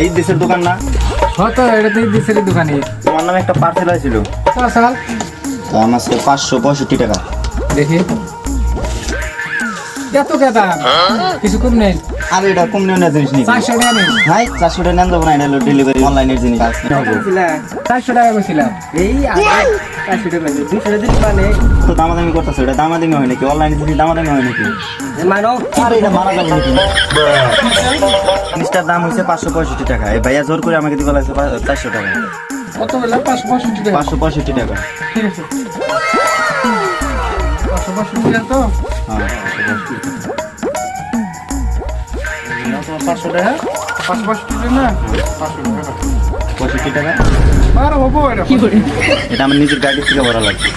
এই দেশের দোকান না? হতো, এটা তো দেশের দোকানে। তোমার নামে একটা পার্সেল আসছিল। পার্সেল? দাম আছে 565 টাকা। দেখি এত দাম, কিছু কম নেই? আর এটা কম নেই না জিনিস নিয়ে 400 টাকা নেই? ভাই 400 টাকা নেন দেবো না, এটা হলো ডেলিভারি অনলাইনের জিনিস। 400 টাকা বলছিলাম। এই 400 টাকা 200 দিন মানে তো দামাদামি করতেছো, এটা দামাদামি হয় নাকি? অনলাইনে জিনিস দামাদামি হয় নাকি? মানো আর এটা মারা যাবে নাকি? জিনিসটার দাম হচ্ছে 565 টাকা। এই ভাইয়া জোর করে আমাকে দিতে বলেছে 400 টাকা। কত বললাম? 565 টাকা। 565 টাকা। ঠিক আছে, 565 টাকা তো? হ্যাঁ 500 টাকা? 565 টাকা না? 500 টাকা। 65 টাকা। আর হবো এটা। এটা আমার নিজের গাড়ি থেকে ভরা লাগবে।